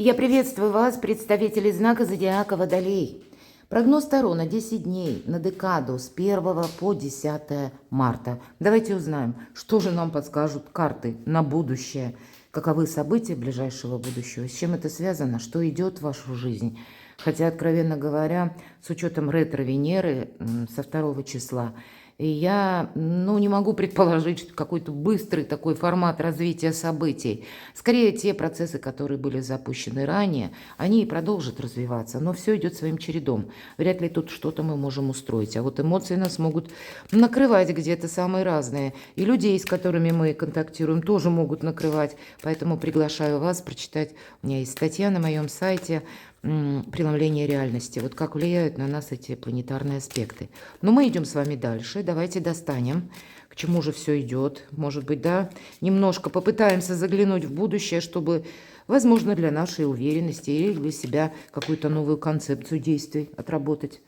Я приветствую вас, представители знака зодиака Водолей. Прогноз Таро на 10 дней, на декаду с 1 по 10 марта. Давайте узнаем, что же нам подскажут карты на будущее. Каковы события ближайшего будущего, с чем это связано, что идет в вашу жизнь. Хотя, откровенно говоря, с учетом ретро-Венеры со 2 числа, и я не могу предположить, что какой-то быстрый такой формат развития событий. Скорее, те процессы, которые были запущены ранее, они и продолжат развиваться, но все идет своим чередом. Вряд ли тут что-то мы можем устроить. А вот эмоции нас могут накрывать где-то самые разные. И людей, с которыми мы контактируем, тоже могут накрывать. Поэтому приглашаю вас прочитать. У меня есть статья на моем сайте «Преломление реальности». Вот как влияют на нас эти планетарные аспекты. Но мы идем с вами дальше. Давайте достанем, к чему же все идет. Может быть, да, немножко попытаемся заглянуть в будущее, чтобы, возможно, для нашей уверенности или для себя какую-то новую концепцию действий отработать.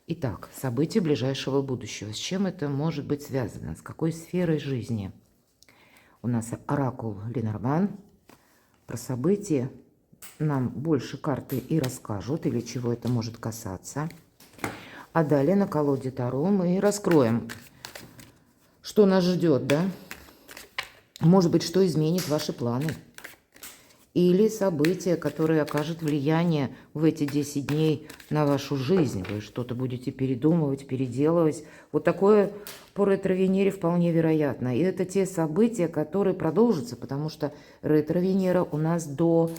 Итак, события ближайшего будущего. С чем это может быть связано? С какой сферой жизни? У нас оракул Ленорман. Про события нам больше карты и расскажут, или чего это может касаться. А далее на колоде Таро мы раскроем, что нас ждет, да? Может быть, что изменит ваши планы. Или события, которые окажут влияние в эти 10 дней на вашу жизнь. Вы что-то будете передумывать, переделывать. Вот такое по ретро-Венере вполне вероятно. И это те события, которые продолжатся, потому что ретро-Венера у нас до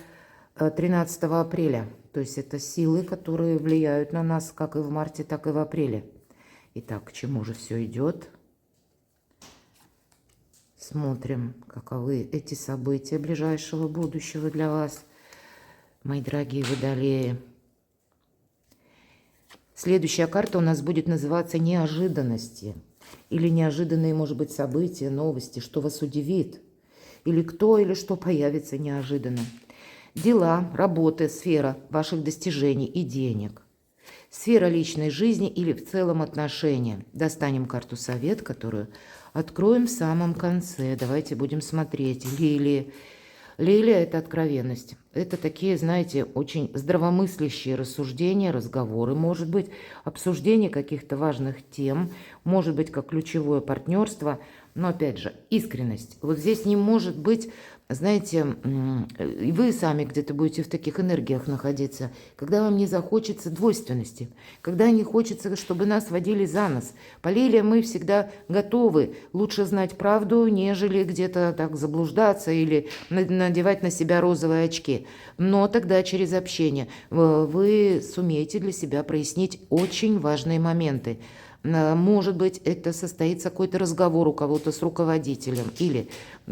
13 апреля. То есть это силы, которые влияют на нас как и в марте, так и в апреле. Итак, к чему же все идет? Смотрим, каковы эти события ближайшего будущего для вас, мои дорогие водолеи. Следующая карта у нас будет называться «Неожиданности». Или неожиданные, может быть, события, новости, что вас удивит. Или кто, или что появится неожиданно. Дела, работа, сфера ваших достижений и денег. Сфера личной жизни или в целом отношения. Достанем карту «Совет», которую откроем в самом конце. Давайте будем смотреть. Лилия. Лилия – это откровенность. Это такие, знаете, очень здравомыслящие рассуждения, разговоры, может быть, обсуждение каких-то важных тем, может быть, как ключевое партнерство. Но, опять же, искренность. Вот здесь не может быть, знаете, и вы сами где-то будете в таких энергиях находиться, когда вам не захочется двойственности, когда не хочется, чтобы нас водили за нос. По Лилии мы всегда готовы лучше знать правду, нежели где-то так заблуждаться или надевать на себя розовые очки. Но тогда через общение вы сумеете для себя прояснить очень важные моменты. Может быть, это состоится какой-то разговор у кого-то с руководителем. Или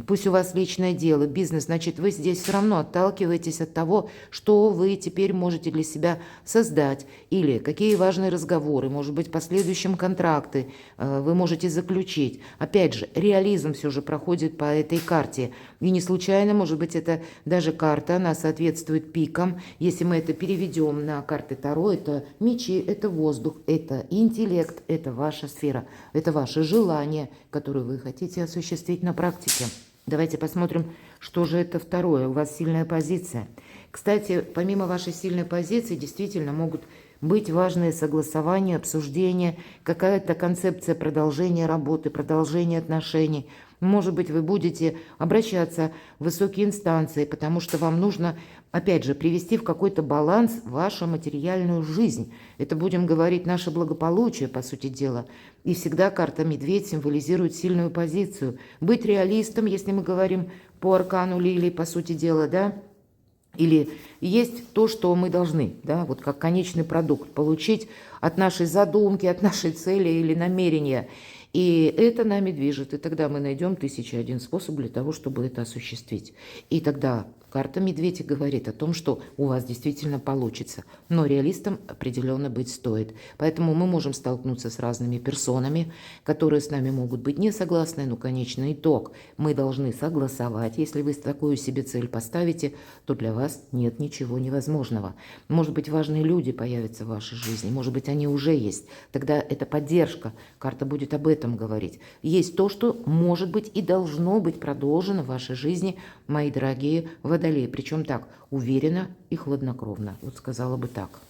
пусть у вас личное дело, бизнес, значит, вы здесь все равно отталкиваетесь от того, что вы теперь можете для себя создать. Или какие важные разговоры, может быть, в последующем контракты вы можете заключить. Опять же, реализм все же проходит по этой карте. И не случайно, может быть, это даже карта, она соответствует пикам. Если мы это переведем на карты Таро, это мечи, это воздух, это интеллект, это ваша сфера, это ваши желания, которые вы хотите осуществить на практике. Давайте посмотрим, что же это второе. У вас сильная позиция. Кстати, помимо вашей сильной позиции, действительно могут быть важные согласования, обсуждения, какая-то концепция продолжения работы, продолжения отношений. Может быть, вы будете обращаться в высокие инстанции, потому что вам нужно, опять же, привести в какой-то баланс вашу материальную жизнь. Это, будем говорить, наше благополучие, по сути дела. И всегда карта Медведь символизирует сильную позицию. Быть реалистом, если мы говорим по аркану Лилии, по сути дела, да? Или есть то, что мы должны, да, вот как конечный продукт, получить от нашей задумки, от нашей цели или намерения. И это нами движет, и тогда мы найдем 1001 способ для того, чтобы это осуществить. И тогда карта Медведя говорит о том, что у вас действительно получится. Но реалистом определенно быть стоит. Поэтому мы можем столкнуться с разными персонами, которые с нами могут быть не согласны, но конечный итог мы должны согласовать. Если вы такую себе цель поставите, то для вас нет ничего невозможного. Может быть, важные люди появятся в вашей жизни, может быть, они уже есть. Тогда это поддержка. Карта будет об этом говорить. Есть то, что может быть и должно быть продолжено в вашей жизни мои дорогие водолеи. Причем так, уверенно и хладнокровно. Вот сказала бы так.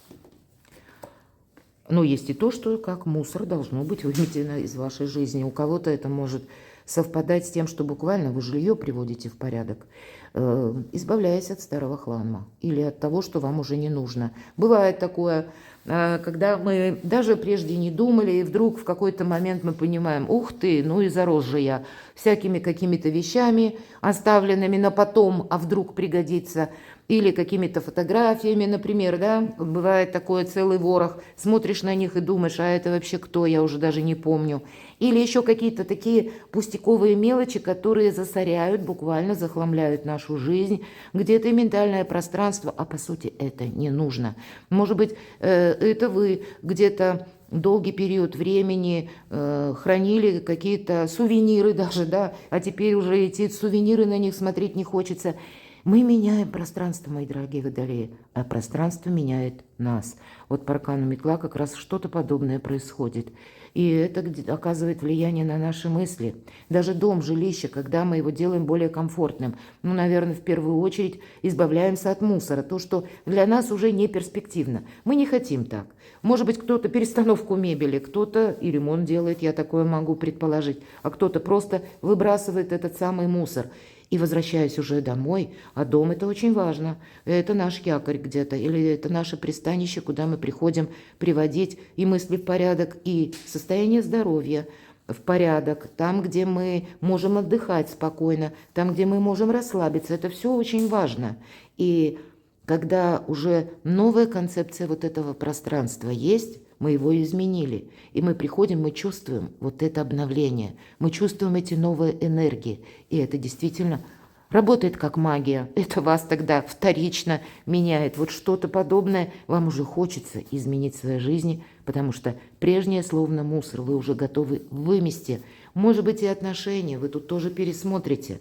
Но есть и то, что как мусор должно быть выметено из вашей жизни. У кого-то это может совпадать с тем, что буквально вы жилье приводите в порядок, избавляясь от старого хлама или от того, что вам уже не нужно. Бывает такое, когда мы даже прежде не думали, и вдруг в какой-то момент мы понимаем, ух ты, ну и зарос же я всякими какими-то вещами, оставленными на потом, а вдруг пригодится, или какими-то фотографиями, например, да, бывает такое целый ворох, смотришь на них и думаешь, а это вообще кто, я уже даже не помню. Или еще какие-то такие пустяковые мелочи, которые засоряют, буквально захламляют нашу жизнь, где-то и ментальное пространство, а по сути это не нужно. Может быть, это вы где-то долгий период времени хранили какие-то сувениры даже, да, а теперь уже эти сувениры, на них смотреть не хочется. Мы меняем пространство, мои дорогие водолеи, а пространство меняет нас. Вот по аркану метла как раз что-то подобное происходит. И это оказывает влияние на наши мысли. Даже дом, жилище, когда мы его делаем более комфортным, ну, наверное, в первую очередь избавляемся от мусора, то, что для нас уже не перспективно. Мы не хотим так. Может быть, кто-то перестановку мебели, кто-то и ремонт делает, я такое могу предположить, а кто-то просто выбрасывает этот самый мусор. И возвращаясь уже домой, а дом это очень важно, это наш якорь где-то, или это наше пристанище, куда мы приходим приводить и мысли в порядок, и состояние здоровья в порядок, там, где мы можем отдыхать спокойно, там, где мы можем расслабиться, это все очень важно. И когда уже новая концепция вот этого пространства есть, мы его изменили, и мы приходим, мы чувствуем вот это обновление, мы чувствуем эти новые энергии, и это действительно работает как магия. Это вас тогда вторично меняет. Вот что-то подобное вам уже хочется изменить в своей жизни, потому что прежнее словно мусор вы уже готовы вымести. Может быть, и отношения вы тут тоже пересмотрите.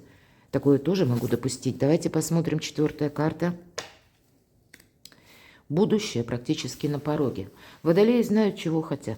Такое тоже могу допустить. Давайте посмотрим 4-я карта. Будущее практически на пороге. Водолеи знают, чего хотят.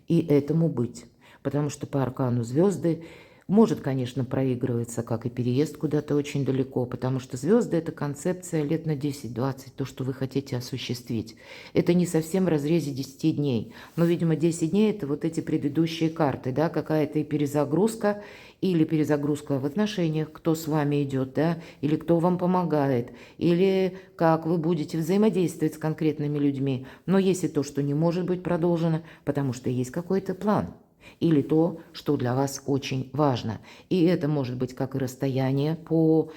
И этому быть. Потому что по аркану звезды может, конечно, проигрываться, как и переезд куда-то очень далеко, потому что звезды – это концепция лет на 10-20, то, что вы хотите осуществить. Это не совсем в разрезе 10 дней. Но, видимо, 10 дней – это вот эти предыдущие карты, да, какая-то и перезагрузка, или перезагрузка в отношениях, кто с вами идет, да, или кто вам помогает, или как вы будете взаимодействовать с конкретными людьми. Но есть и то, что не может быть продолжено, потому что есть какой-то план. Или то, что для вас очень важно. И это может быть как и расстояние по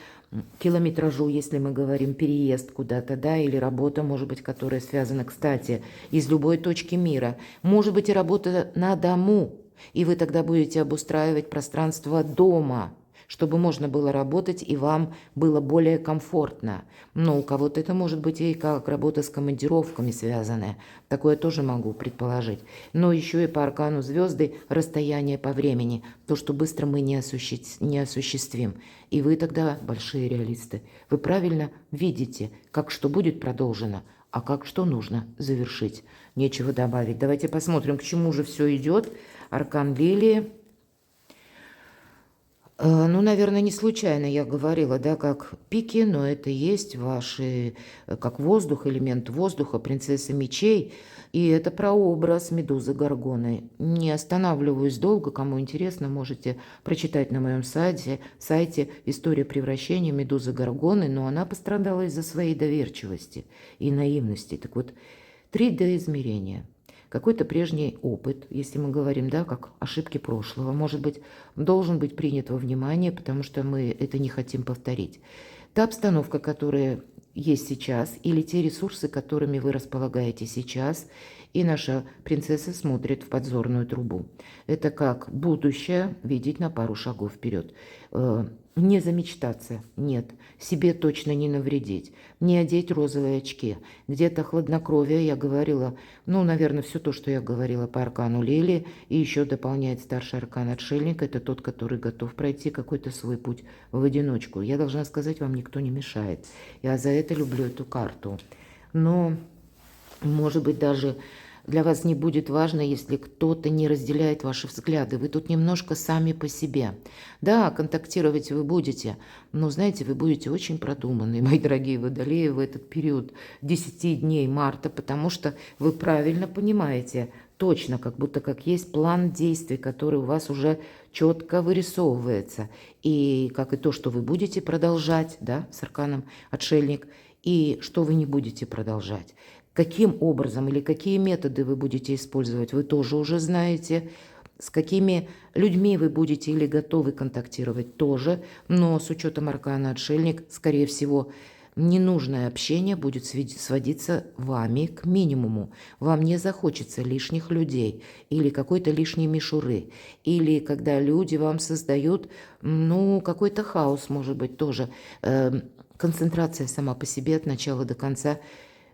километражу, если мы говорим переезд куда-то, да, или работа, может быть, которая связана, кстати, из любой точки мира. Может быть и работа на дому, и вы тогда будете обустраивать пространство дома, чтобы можно было работать и вам было более комфортно. Но у кого-то это может быть и как работа с командировками связанная. Такое тоже могу предположить. Но еще и по аркану звезды расстояние по времени. То, что быстро мы не осуществим. И вы тогда большие реалисты. Вы правильно видите, как что будет продолжено, а как что нужно завершить. Нечего добавить. Давайте посмотрим, к чему же все идет. Аркан Лилии. Ну, наверное, не случайно я говорила, да, как пики, но это есть ваши, как воздух, элемент воздуха, принцесса мечей. И это прообраз Медузы Горгоны. Не останавливаюсь долго, кому интересно, можете прочитать на моем сайте «История превращения Медузы Горгоны», но она пострадала из-за своей доверчивости и наивности. Так вот, 3D-измерение. Какой-то прежний опыт, если мы говорим, да, как ошибки прошлого, может быть, должен быть принят во внимание, потому что мы это не хотим повторить. Та обстановка, которая есть сейчас, или те ресурсы, которыми вы располагаете сейчас, и наша принцесса смотрит в подзорную трубу. Это как будущее видеть на пару шагов вперед. Не замечтаться, нет, себе точно не навредить, не одеть розовые очки. Где-то хладнокровие, я говорила, ну, наверное, все то, что я говорила по аркану Лилии, и еще дополняет старший аркан Отшельник, это тот, который готов пройти какой-то свой путь в одиночку. Я должна сказать, вам никто не мешает. Я за это люблю эту карту. Но, может быть, даже для вас не будет важно, если кто-то не разделяет ваши взгляды. Вы тут немножко сами по себе. Да, контактировать вы будете, но, знаете, вы будете очень продуманные, мои дорогие водолеи, в этот период 10 дней марта, потому что вы правильно понимаете, точно, как будто как есть план действий, который у вас уже четко вырисовывается. И как и то, что вы будете продолжать, да, с арканом отшельник, и что вы не будете продолжать. Каким образом или какие методы вы будете использовать, вы тоже уже знаете. С какими людьми вы будете или готовы контактировать тоже. Но с учетом аркана отшельник, скорее всего, ненужное общение будет сводиться вами к минимуму. Вам не захочется лишних людей или какой-то лишней мишуры. Или когда люди вам создают, ну, какой-то хаос, может быть, тоже. Концентрация сама по себе от начала до конца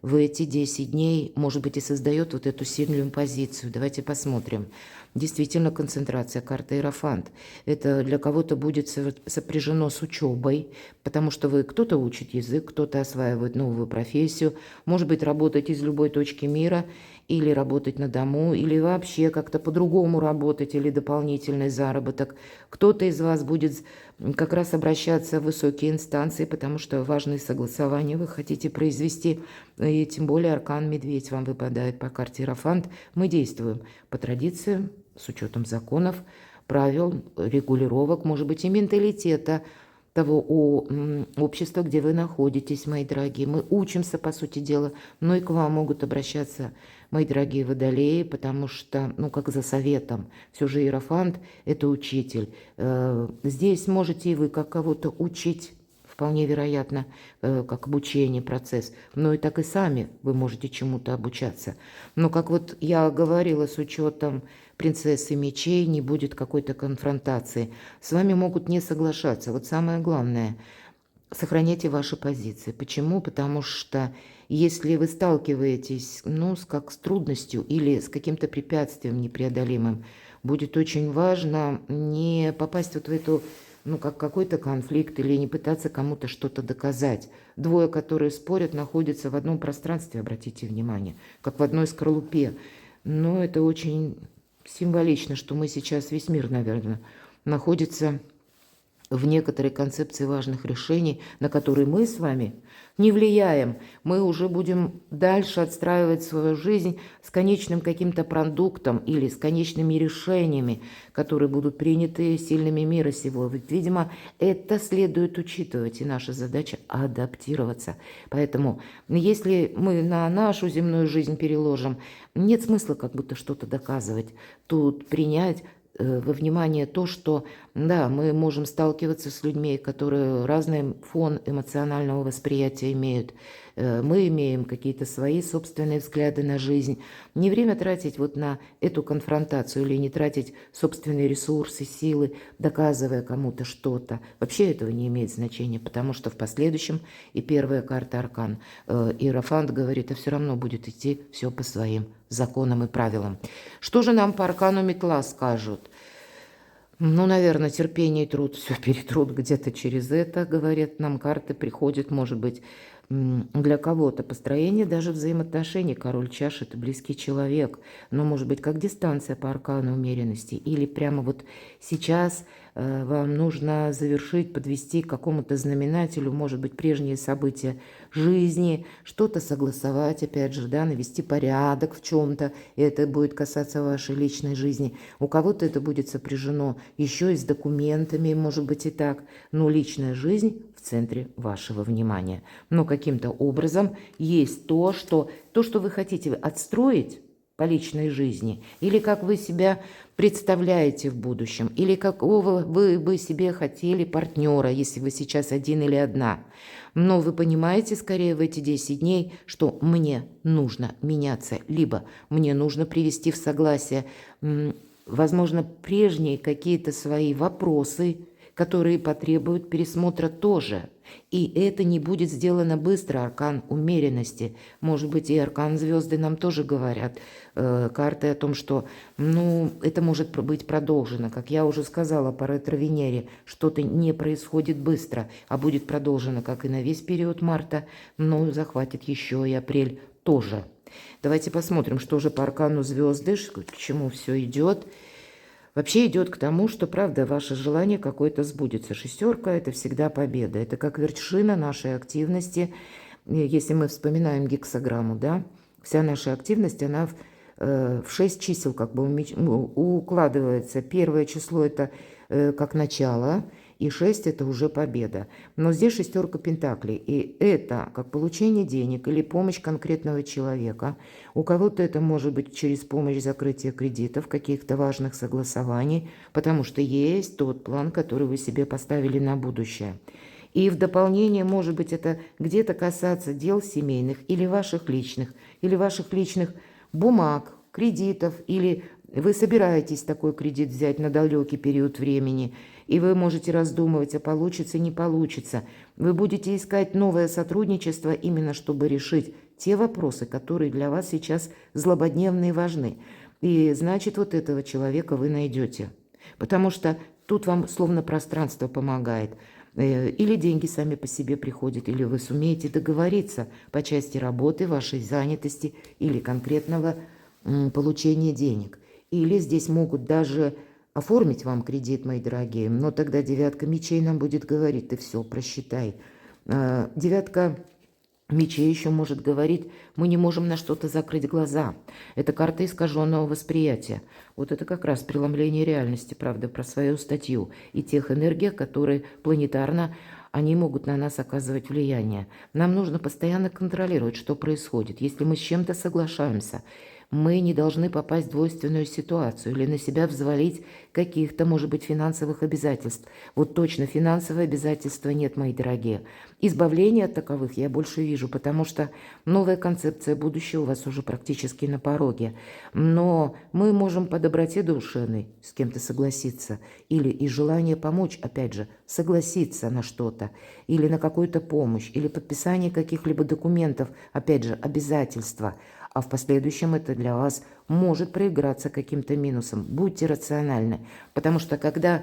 в эти 10 дней, может быть, и создает вот эту сильную позицию. Давайте посмотрим. Действительно, концентрация, карта Иерофант. Это для кого-то будет сопряжено с учебой, потому что вы кто-то учит язык, кто-то осваивает новую профессию, может быть, работать из любой точки мира, или работать на дому, или вообще как-то по-другому работать, или дополнительный заработок. Кто-то из вас будет как раз обращаться в высокие инстанции, потому что важные согласования вы хотите произвести, и тем более аркан Медведь вам выпадает по карте Иерофант. Мы действуем по традициям, с учетом законов, правил, регулировок, может быть, и менталитета того общества, где вы находитесь, мои дорогие. Мы учимся, по сути дела, но и к вам могут обращаться, мои дорогие водолеи, потому что, ну, как за советом. Все же Иерофант – это учитель. Здесь можете и вы как кого-то учить, вполне вероятно, как обучение, процесс, но и так и сами вы можете чему-то обучаться. Но, как вот я говорила, с учетом принцессы мечей, не будет какой-то конфронтации. С вами могут не соглашаться. Вот самое главное – сохраняйте ваши позиции. Почему? Потому что если вы сталкиваетесь, ну, с трудностью или с каким-то препятствием непреодолимым, будет очень важно не попасть вот в эту, ну, как какой-то конфликт или не пытаться кому-то что-то доказать. Двое, которые спорят, находятся в одном пространстве, обратите внимание, как в одной скорлупе. Но это очень символично, что мы сейчас, весь мир, наверное, находится в некоторой концепции важных решений, на которые мы с вами не влияем. Мы уже будем дальше отстраивать свою жизнь с конечным каким-то продуктом или с конечными решениями, которые будут приняты сильными мира сего. Ведь, видимо, это следует учитывать, и наша задача адаптироваться. Поэтому, если мы на нашу земную жизнь переложим, нет смысла как будто что-то доказывать. Тут принять во внимание то, что, да, мы можем сталкиваться с людьми, которые разный фон эмоционального восприятия имеют. Мы имеем какие-то свои собственные взгляды на жизнь. Не время тратить вот на эту конфронтацию или не тратить собственные ресурсы, силы, доказывая кому-то что-то. Вообще этого не имеет значения, потому что в последующем и первая карта аркан Иерофант говорит, а все равно будет идти все по своим законам и правилам. Что же нам по аркану метла скажут? Ну, наверное, терпение и труд все перетрут где-то через это, говорят нам карты, приходят, может быть, для кого-то построение даже взаимоотношений. Король чаш – это близкий человек, но, может быть, как дистанция по аркану умеренности, или прямо вот сейчас вам нужно завершить, подвести к какому-то знаменателю, может быть, прежние события жизни, что-то согласовать, опять же, да, навести порядок в чем-то, и это будет касаться вашей личной жизни. У кого-то это будет сопряжено еще и с документами, может быть, и так, но личная жизнь в центре вашего внимания. Но каким-то образом есть то, что вы хотите отстроить по личной жизни, или как вы себя представляете в будущем, или какого вы бы себе хотели партнера, если вы сейчас один или одна. Но вы понимаете скорее в эти 10 дней, что мне нужно меняться, либо мне нужно привести в согласие, возможно, прежние какие-то свои вопросы, которые потребуют пересмотра тоже. И это не будет сделано быстро, аркан умеренности. Может быть, и аркан звезды нам тоже говорят, карты о том, что, ну, это может быть продолжено. Как я уже сказала по ретро-Венере, что-то не происходит быстро, а будет продолжено, как и на весь период марта, но захватит еще и апрель тоже. Давайте посмотрим, что же по аркану звезды, к чему все идет. Вообще идет к тому, что, правда, ваше желание какое-то сбудется. Шестерка – это всегда победа. Это как вершина нашей активности. Если мы вспоминаем гексаграмму, да, вся наша активность, она в 6 чисел как бы укладывается. Первое число – это как начало, и 6 – это уже победа. Но здесь шестерка пентаклей, и это как получение денег или помощь конкретного человека. У кого-то это может быть через помощь закрытия кредитов, каких-то важных согласований, потому что есть тот план, который вы себе поставили на будущее. И в дополнение, может быть, это где-то касаться дел семейных или ваших личных бумаг, кредитов, или вы собираетесь такой кредит взять на далекий период времени, и вы можете раздумывать, а получится, не получится. Вы будете искать новое сотрудничество именно чтобы решить те вопросы, которые для вас сейчас злободневны и важны. И значит, вот этого человека вы найдете. Потому что тут вам словно пространство помогает. Или деньги сами по себе приходят, или вы сумеете договориться по части работы, вашей занятости или конкретного получения денег. Или здесь могут даже оформить вам кредит, мои дорогие, но тогда девятка мечей нам будет говорить: ты все, просчитай. Девятка мечей еще может говорить: мы не можем на что-то закрыть глаза. Это карта искаженного восприятия. Вот это как раз преломление реальности, правда, про свою статью и тех энергиях, которые планетарно, они могут на нас оказывать влияние. Нам нужно постоянно контролировать, что происходит. Если мы с чем-то соглашаемся, мы не должны попасть в двойственную ситуацию или на себя взвалить каких-то, может быть, финансовых обязательств. Вот точно финансовые обязательства нет, мои дорогие. Избавление от таковых я больше вижу, потому что новая концепция будущего у вас уже практически на пороге. Но мы можем по доброте душевной с кем-то согласиться, или из желания помочь, опять же, согласиться на что-то, или на какую-то помощь, или подписание каких-либо документов, опять же, обязательства. А в последующем это для вас может проиграться каким-то минусом. Будьте рациональны, потому что когда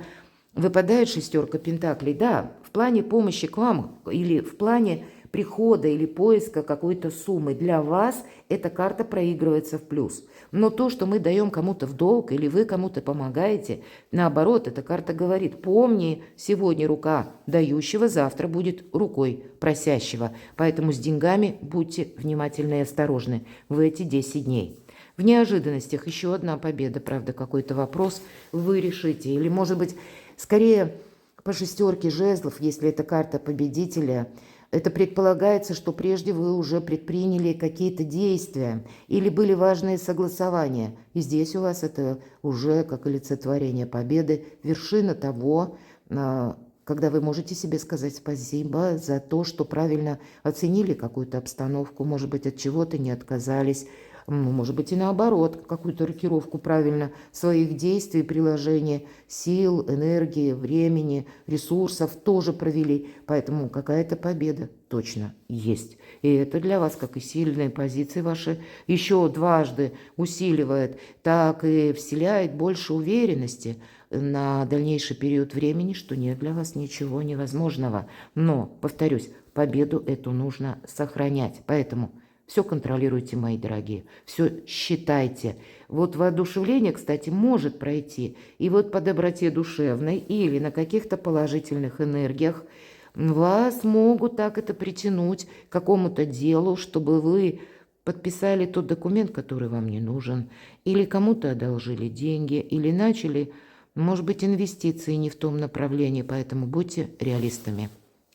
выпадает шестерка пентаклей, да, в плане помощи к вам или в плане прихода или поиска какой-то суммы, для вас эта карта проигрывается в плюс. Но то, что мы даем кому-то в долг или вы кому-то помогаете, наоборот, эта карта говорит: помни, сегодня рука дающего, завтра будет рукой просящего. Поэтому с деньгами будьте внимательны и осторожны в эти 10 дней. В неожиданностях еще одна победа, правда, какой-то вопрос вы решите. Или, может быть, скорее по шестерке жезлов, если это карта победителя, это предполагается, что прежде вы уже предприняли какие-то действия или были важные согласования. И здесь у вас это уже как олицетворение победы, вершина того, когда вы можете себе сказать спасибо за то, что правильно оценили какую-то обстановку, может быть, от чего-то не отказались, может быть, и наоборот, какую-то рокировку правильно своих действий, приложения сил, энергии, времени, ресурсов тоже провели. Поэтому какая-то победа точно есть. И это для вас, как и сильные позиции ваши, еще дважды усиливает, так и вселяет больше уверенности на дальнейший период времени, что нет для вас ничего невозможного. Но, повторюсь, победу эту нужно сохранять. Поэтому все контролируйте, мои дорогие, все считайте. Вот воодушевление, кстати, может пройти. И вот по доброте душевной или на каких-то положительных энергиях вас могут так это притянуть к какому-то делу, чтобы вы подписали тот документ, который вам не нужен, или кому-то одолжили деньги, или начали, может быть, инвестиции не в том направлении. Поэтому будьте реалистами.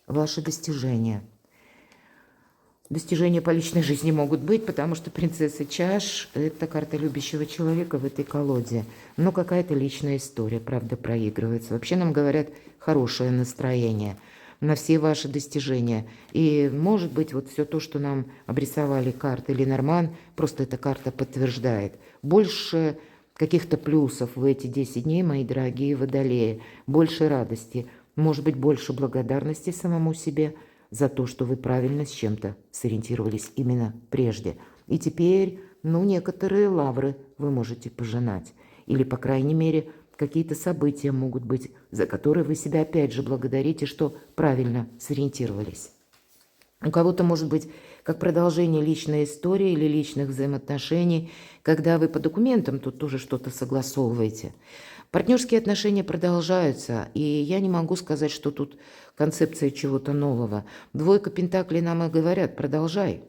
Ваши достижения. Достижения по личной жизни могут быть, потому что принцесса чаш – это карта любящего человека в этой колоде. Но какая-то личная история, правда, проигрывается. Вообще нам говорят хорошее настроение на все ваши достижения. И, может быть, вот все то, что нам обрисовали карты Ленорман, просто эта карта подтверждает. Больше каких-то плюсов в эти 10 дней, мои дорогие водолеи. Больше радости, может быть, больше благодарности самому себе – за то, что вы правильно с чем-то сориентировались именно прежде. И теперь, некоторые лавры вы можете пожинать. Или, по крайней мере, какие-то события могут быть, за которые вы себя опять же благодарите, что правильно сориентировались. У кого-то может быть как продолжение личной истории или личных взаимоотношений, когда вы по документам тут тоже что-то согласовываете. Партнерские отношения продолжаются, и я не могу сказать, что тут концепция чего-то нового. Двойка пентаклей нам и говорят: продолжай,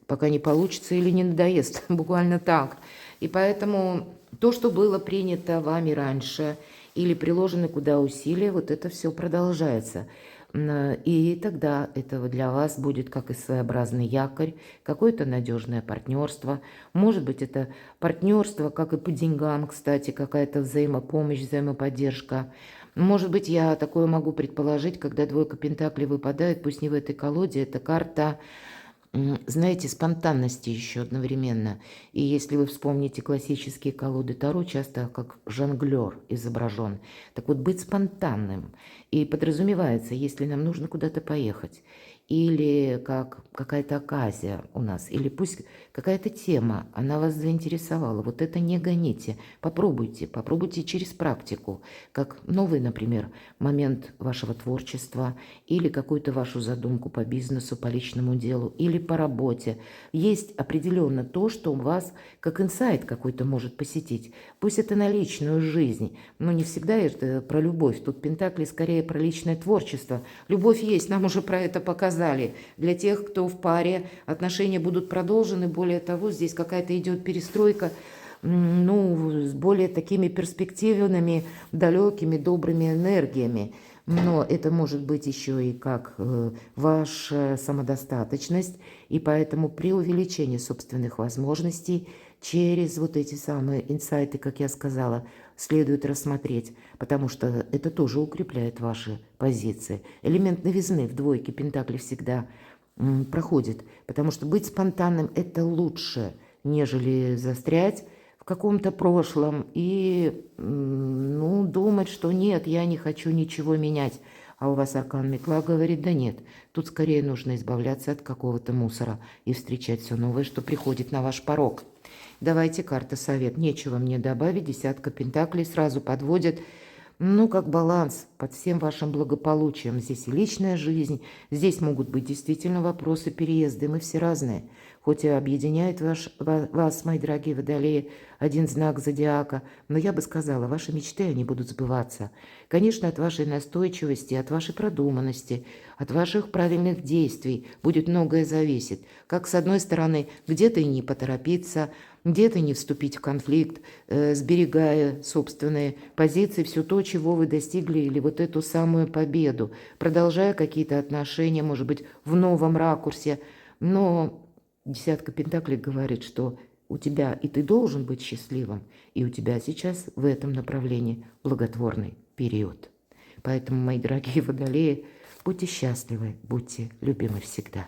пока не получится или не надоест, буквально так. И поэтому то, что было принято вами раньше или приложены куда усилия, вот это все продолжается. И тогда это для вас будет как и своеобразный якорь, какое-то надежное партнерство. Может быть, это партнерство, как и по деньгам, кстати, какая-то взаимопомощь, взаимоподдержка. Может быть, я такое могу предположить, когда двойка пентаклей выпадает, пусть не в этой колоде, это карта, знаете, спонтанности еще одновременно. И если вы вспомните классические колоды Таро, часто как жонглер изображен. Так вот, быть спонтанным. И подразумевается, если нам нужно куда-то поехать, или как какая-то оказия у нас, или пусть какая-то тема, она вас заинтересовала. Вот это не гоните, попробуйте через практику, как новый, например, момент вашего творчества, или какую-то вашу задумку по бизнесу, по личному делу, или по работе. Есть определенно то, что у вас как инсайт какой-то может посетить. Пусть это на личную жизнь, но не всегда это про любовь. Тут пентакли скорее про личное творчество. Любовь есть, нам уже про это показали. Для тех, кто в паре, отношения будут продолжены. Более того, здесь какая-то идет перестройка, ну, с более такими перспективными, далекими, добрыми энергиями. Но это может быть еще и как ваша самодостаточность, и поэтому при увеличении собственных возможностей через вот эти самые инсайты, как я сказала, следует рассмотреть, потому что это тоже укрепляет ваши позиции. Элемент новизны в двойке пентаклей всегда проходит, потому что быть спонтанным – это лучше, нежели застрять в каком-то прошлом и ну, думать, что нет, я не хочу ничего менять. А у вас аркан метла говорит: да нет, тут скорее нужно избавляться от какого-то мусора и встречать все новое, что приходит на ваш порог. Давайте карта совет. Нечего мне добавить. Десятка пентаклей сразу подводит, ну, как баланс под всем вашим благополучием. Здесь и личная жизнь, здесь могут быть действительно вопросы переезда, и мы все разные. Хоть и объединяет вас, мои дорогие водолеи, один знак зодиака, но я бы сказала, ваши мечты, они будут сбываться. Конечно, от вашей настойчивости, от вашей продуманности, от ваших правильных действий будет многое зависеть. Как, с одной стороны, где-то и не поторопиться, где-то не вступить в конфликт, сберегая собственные позиции, все то, чего вы достигли, или вот эту самую победу, продолжая какие-то отношения, может быть, в новом ракурсе. Но десятка пентаклей говорит, что у тебя и ты должен быть счастливым, и у тебя сейчас в этом направлении благотворный период. Поэтому, мои дорогие водолеи, будьте счастливы, будьте любимы всегда.